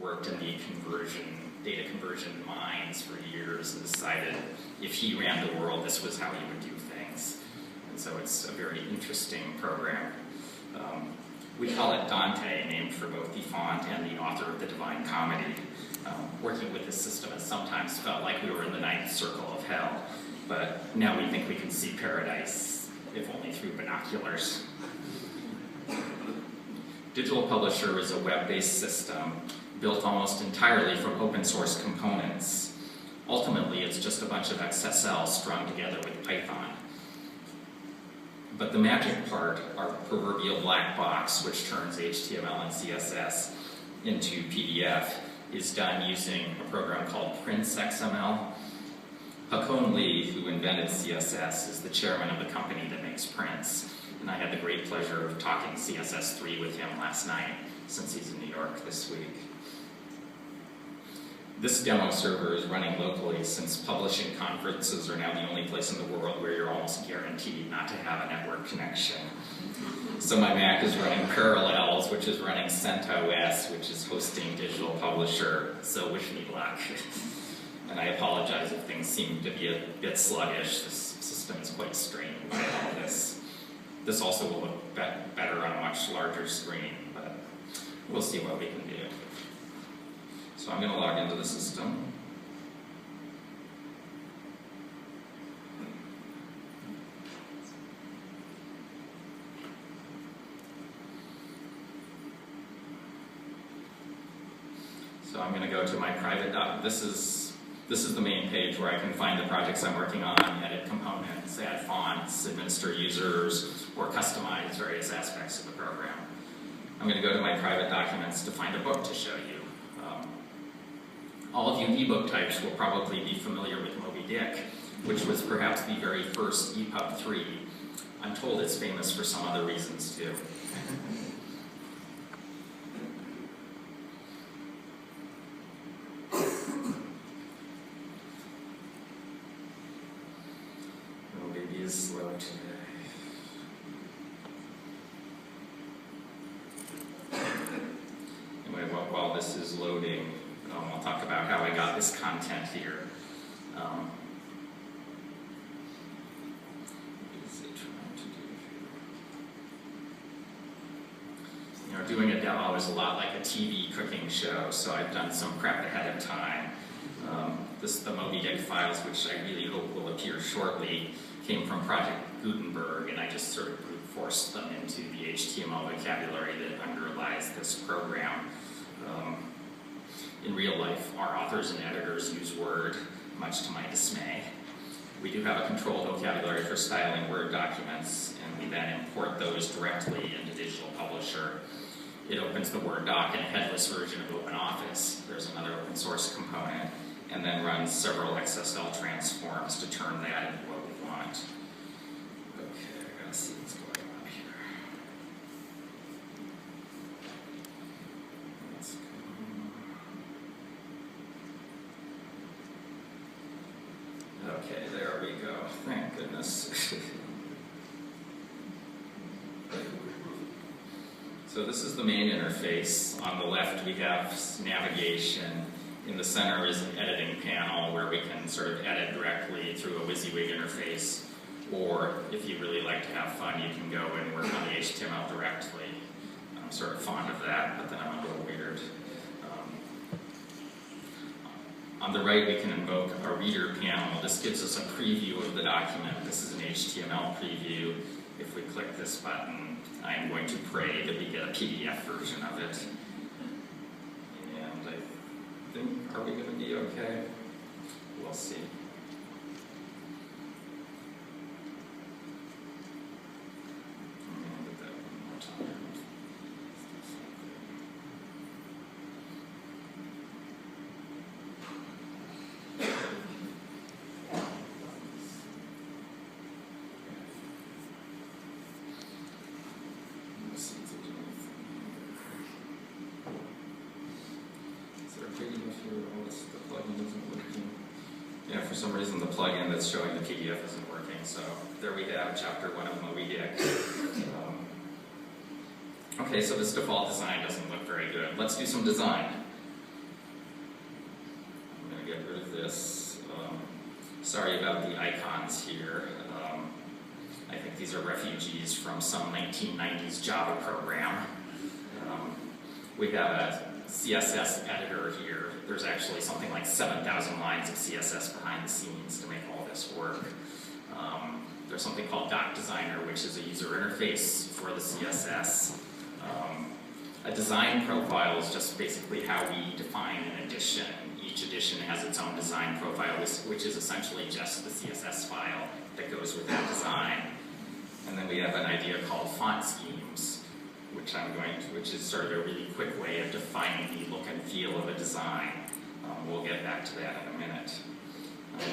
worked in the data conversion mines for years and decided if he ran the world, this was how he would do things. And so it's a very interesting program. We call it Dante, named for both the font and the author of the Divine Comedy. Working with this system has sometimes felt like we were in the ninth circle of hell, but now we think we can see paradise, if only through binoculars. Digital Publisher is a web-based system built almost entirely from open source components. Ultimately, it's just a bunch of XSL strung together with Python. But the magic part, our proverbial black box, which turns HTML and CSS into PDF, is done using a program called PrintsXML. Hakon Lee, who invented CSS, is the chairman of the company that makes prints. And I had the great pleasure of talking CSS3 with him last night, since he's in New York this week. This demo server is running locally since publishing conferences are now the only place in the world where you're almost guaranteed not to have a network connection. So my Mac is running Parallels, which is running CentOS, which is hosting Digital Publisher, so wish me luck. And I apologize if things seem to be a bit sluggish. This system is quite strained by all this. This also will look better on a much larger screen, but we'll see what we can do. So I'm going to log into the system. So I'm going to go to my private doc. This is the main page where I can find the projects I'm working on, edit components, add fonts, administer users, or customize various aspects of the program. I'm going to go to my private documents to find a book to show you. All of you ebook types will probably be familiar with Moby Dick, which was perhaps the very first EPUB 3. I'm told it's famous for some other reasons too. Moby is slow today. Anyway, while this is loading, I'll talk about how I got this content here. What is it trying to do here? You know, doing a demo is a lot like a TV cooking show, so I've done some prep ahead of time. The Moby Dick files, which I really hope will appear shortly, came from Project Gutenberg, and I just sort of brute forced them into the HTML vocabulary that underlies this program. In real life, our authors and editors use Word, much to my dismay. We do have a controlled vocabulary for styling Word documents, and we then import those directly into Digital Publisher. It opens the Word doc in a headless version of OpenOffice. There's another open source component, and then runs several XSL transforms to turn that into what we want. Okay, I gotta see what's going on here. Okay, there we go. Thank goodness. So this is the main interface. On the left we have navigation. In the center is an editing panel where we can sort of edit directly through a WYSIWYG interface. Or if you really like to have fun, you can go and work on the HTML directly. I'm sort of fond of that, but then I'm a little weird. On the right, we can invoke a reader panel. This gives us a preview of the document. This is an HTML preview. If we click this button, I am going to pray that we get a PDF version of it. And I think, are we going to be okay? We'll see. I'm going to do that one more time. Yeah, for some reason the plugin that's showing the PDF isn't working, so there we have chapter 1 of Moby Dick. Okay, so this default design doesn't look very good. Let's do some design. Sorry about the icons here. I think these are refugees from some 1990s Java program. We have a CSS editor here. There's actually something like 7,000 lines of CSS behind the scenes to make all this work. There's something called Doc Designer, which is a user interface for the CSS. A design profile is just basically how we define an edition. Each edition has its own design profile, which is essentially just the CSS file that goes with that design. And then we have an idea called font schemes, which is sort of a really quick way of defining the look and feel of a design. We'll get back to that in a minute.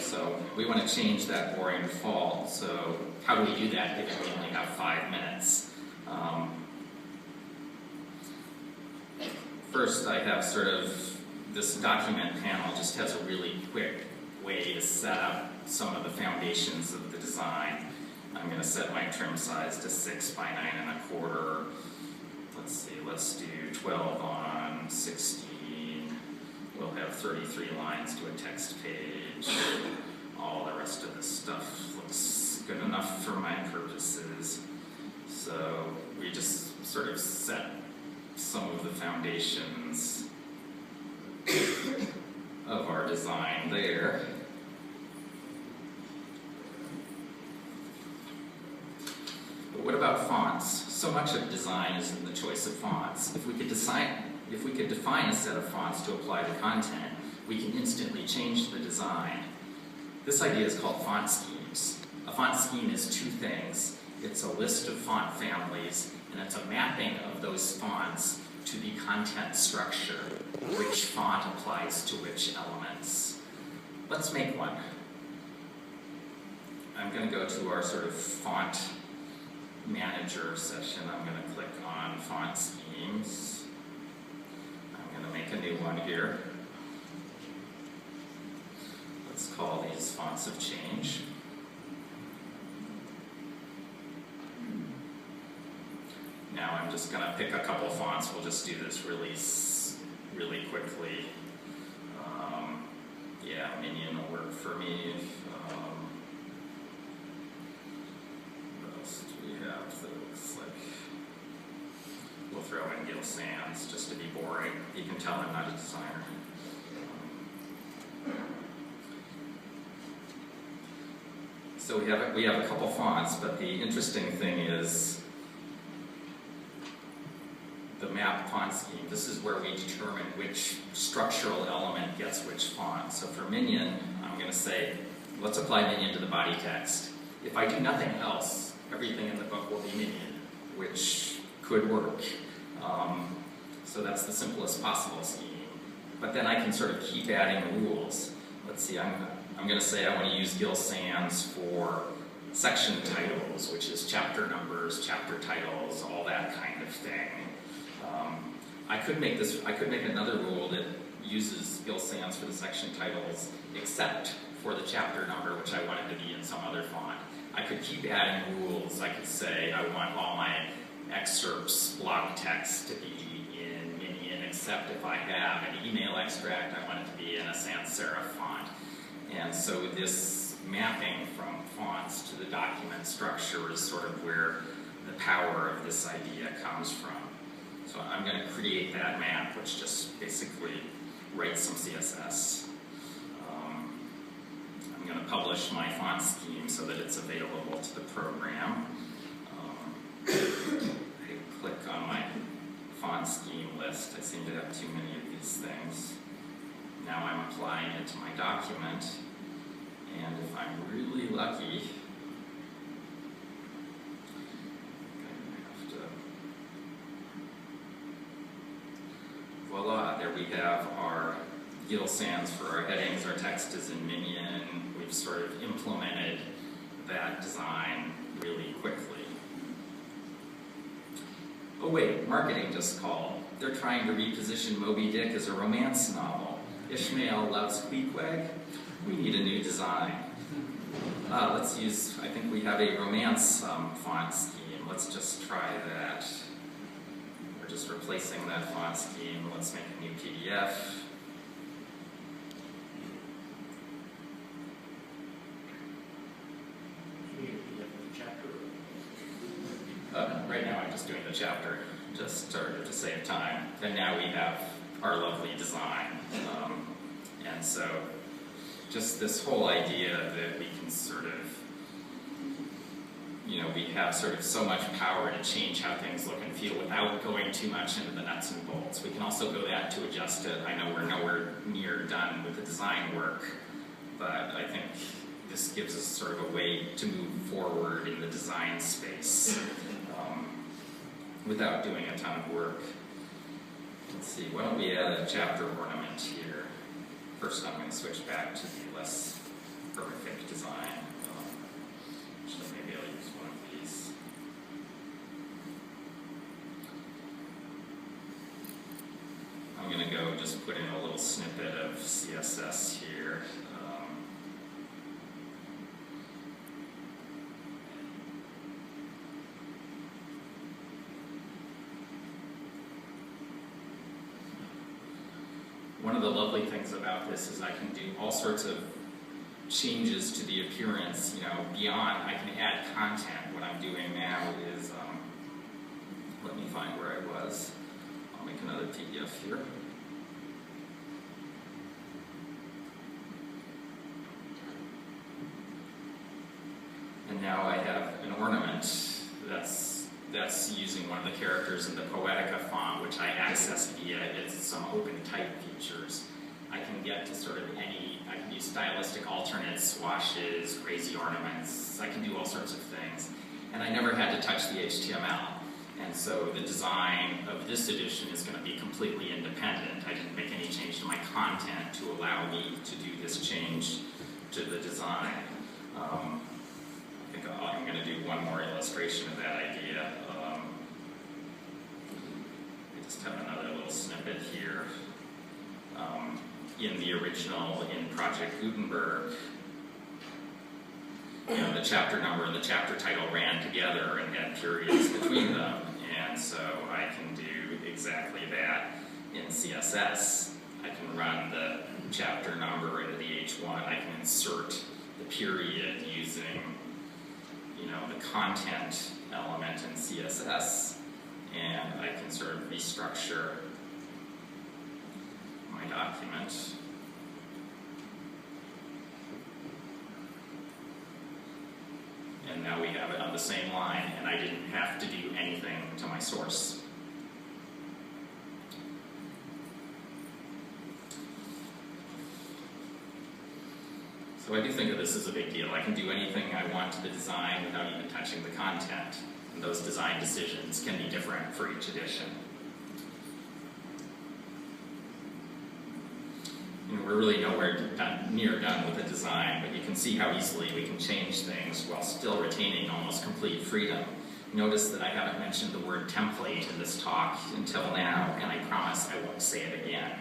So we want to change that boring default. So how do we do that given we only have 5 minutes? First, I have sort of this document panel just has a really quick way to set up some of the foundations of the design. I'm going to set my trim size to 6 by 9 1/4. Let's see, let's do 12 on 16. We'll have 33 lines to a text page. All the rest of this stuff looks good enough for my purposes. So we just sort of set some of the foundations of our design there. But what about fonts? So much of design is in the choice of fonts. If we could define a set of fonts to apply to content, we can instantly change the design. This idea is called font schemes. A font scheme is two things. It's a list of font families, and it's a mapping of those fonts to the content structure, which font applies to which elements. Let's make one. I'm going to go to our sort of font manager session. I'm going to click on font schemes. I'm going to make a new one here. Let's call these fonts of change. Now I'm just going to pick a couple fonts. We'll just do this really quickly. Yeah, Minion will work for me. What else do we have that looks like? We'll throw in Gil Sans just to be boring. You can tell I'm not a designer. So we have a couple fonts, but the interesting thing is the map font scheme. This is where we determine which structural element gets which font. So for Minion, I'm going to say, let's apply Minion to the body text. If I do nothing else, everything in the book will be Minion, which could work. So that's the simplest possible scheme. But then I can sort of keep adding rules. Let's see, I'm going to say I want to use Gil Sans for section titles, which is chapter numbers, chapter titles, all that kind of thing. I could make another rule that uses Gil Sans for the section titles, except for the chapter number, which I wanted to be in some other font. I could keep adding rules. I could say I want all my excerpts, block text to be in Minion, except if I have an email extract, I want it to be in a sans serif font. And so this mapping from fonts to the document structure is sort of where the power of this idea comes from. So I'm going to create that map, which just basically writes some CSS. I'm going to publish my font scheme so that it's available to the program. I click on my font scheme list. I seem to have too many of these things. Now I'm applying it to my document, and if I'm really lucky, voila, there we have our Gil Sans for our headings. Our text is in Minion. We've sort of implemented that design really quickly. Oh wait, marketing just called. They're trying to reposition Moby Dick as a romance novel. Ishmael loves Queequeg. We need a new design. Let's use, I think we have a romance font scheme. Let's just try that. We're just replacing that font scheme. Let's make a new PDF. doing the chapter, just to save time. And now we have our lovely design. And so just this whole idea that we can sort of, we have sort of so much power to change how things look and feel without going too much into the nuts and bolts. We can also go that to adjust it. I know we're nowhere near done with the design work, but I think this gives us sort of a way to move forward in the design space without doing a ton of work. Let's see, why don't we add a chapter ornament here? First, I'm going to switch back to the less perfect design. Actually, maybe I'll use one of these. I'm going to go just put in a little snippet of CSS here. One of the lovely things about this is I can do all sorts of changes to the appearance, beyond. I can add content. What I'm doing now is, let me find where I was. I'll make another PDF here. And now I have an ornament that's using one of the characters in the Poetica font, which I access via some Opentype features. I can get to sort of I can use stylistic alternates, swashes, crazy ornaments. I can do all sorts of things. And I never had to touch the HTML. And so the design of this edition is going to be completely independent. I didn't make any change to my content to allow me to do this change to the design. I think I'm going to do one more illustration of that idea. I just have another little snippet here. In the original, in Project Gutenberg, the chapter number and the chapter title ran together and had periods between them. And so I can do exactly that in CSS. I can run the chapter number into the H1. I can insert the period using the content element in CSS, and I can sort of restructure my document. And now we have it on the same line, and I didn't have to do anything to my source. So I do think of this as a big deal. I can do anything I want to the design without even touching the content. And those design decisions can be different for each edition. We're really nowhere near done with the design, but you can see how easily we can change things while still retaining almost complete freedom. Notice that I haven't mentioned the word template in this talk until now, and I promise I won't say it again.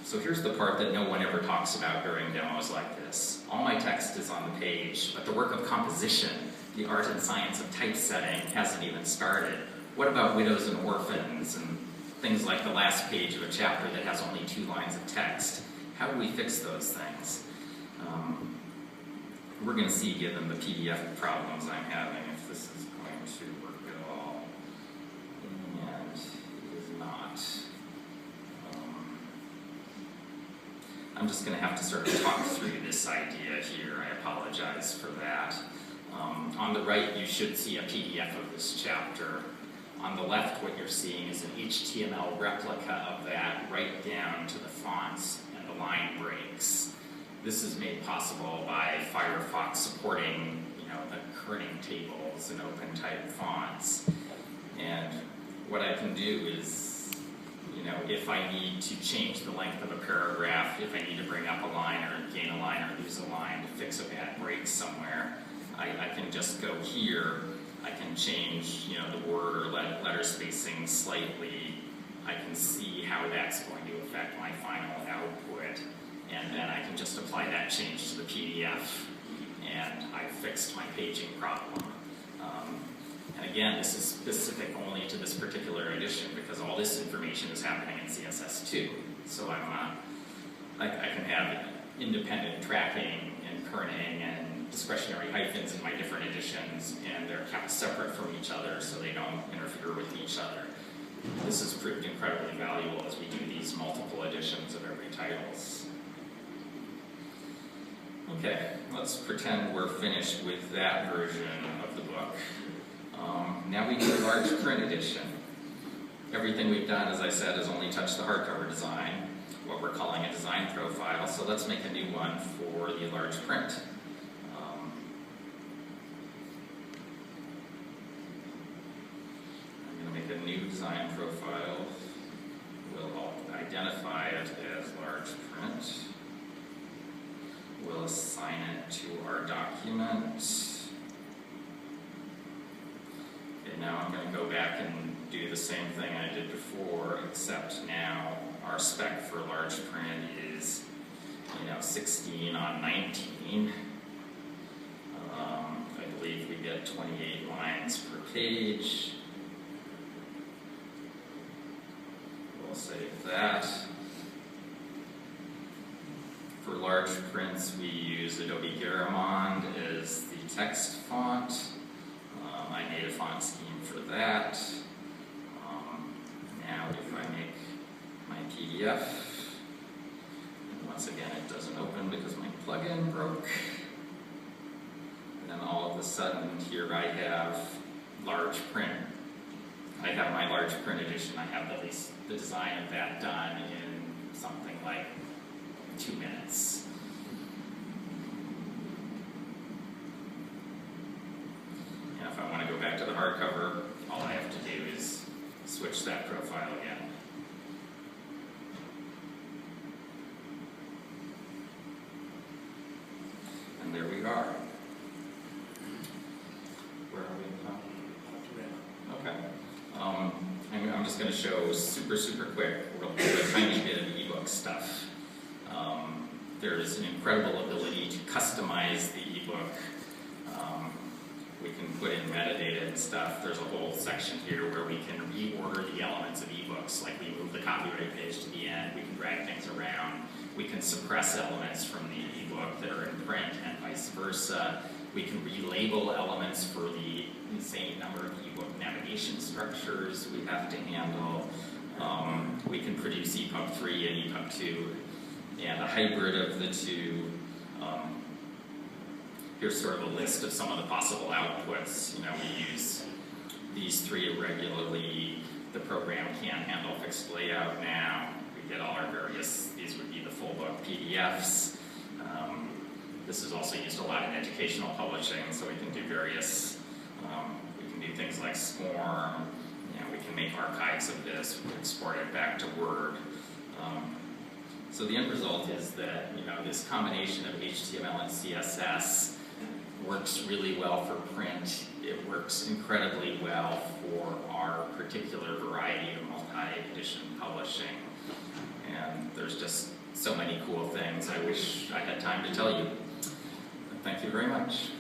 So here's the part that no one ever talks about during demos like this. All my text is on the page, but the work of composition, the art and science of typesetting, hasn't even started. What about widows and orphans and things like the last page of a chapter that has only 2 lines of text? How do we fix those things? We're going to see, given the PDF problems I'm having, if this is going to work at all. And it is not. I'm just going to have to sort of talk through this idea here. I apologize for that. On the right, you should see a PDF of this chapter. On the left, what you're seeing is an HTML replica of that, right down to the fonts and the line breaks. This is made possible by Firefox supporting, the kerning tables and Opentype fonts. And what I can do is, if I need to change the length of a paragraph, if I need to bring up a line or gain a line or lose a line to fix a bad break somewhere, I can just go here. I can change, the word or letter spacing slightly. I can see how that's going to affect my final output, and then I can just apply that change to the PDF, and I fixed my paging problem. And again, this is specific only to this particular edition because all this information is happening in CSS2. So I can have independent tracking and kerning and discretionary hyphens in my different editions, and they're kept separate from each other so they don't interfere with each other. This has proved incredibly valuable as we do these multiple editions of every titles. Okay, let's pretend we're finished with that version of the book. Now we do a large print edition. Everything we've done, as I said, is only touched the hardcover design, what we're calling a design profile, so let's make a new one for the large print. I'm going to make a new design profile. We'll identify it as large print. We'll assign it to our document. Okay, now I'm going to go back and do the same thing I did before, except now our spec for large print is, 16 on 19. I believe we get 28 lines per page. We'll save that. For large prints, we use Adobe Garamond as the text font. I made a font scheme for that. Now if I make my PDF, and once again it doesn't open because my plugin broke, and then all of a sudden here I have large print. I have my large print edition. I have at least the design of that done in something like 2 minutes. And if I want to go back to the hardcover, all I have to do is switch that profile again. And there we are. Where are we now? Okay. I'm just going to show super quick a tiny bit of ebook stuff. There's an incredible ability to customize the ebook. We can put in metadata and stuff. There's a whole section here where we can reorder the elements of ebooks, like we move the copyright page to the end, we can drag things around, we can suppress elements from the ebook that are in print and vice versa. We can relabel elements for the insane number of ebook navigation structures we have to handle. We can produce EPUB 3 and EPUB 2 and a hybrid of the two. Here's sort of a list of some of the possible outputs. We use these three regularly. The program can handle fixed layout now. We get all our various, these would be the full book PDFs. This is also used a lot in educational publishing, so we can do various, we can do things like SCORM, we can make archives of this, we can export it back to Word. So the end result is that, this combination of HTML and CSS works really well for print. It works incredibly well for our particular variety of multi-edition publishing. And there's just so many cool things I wish I had time to tell you. Thank you very much.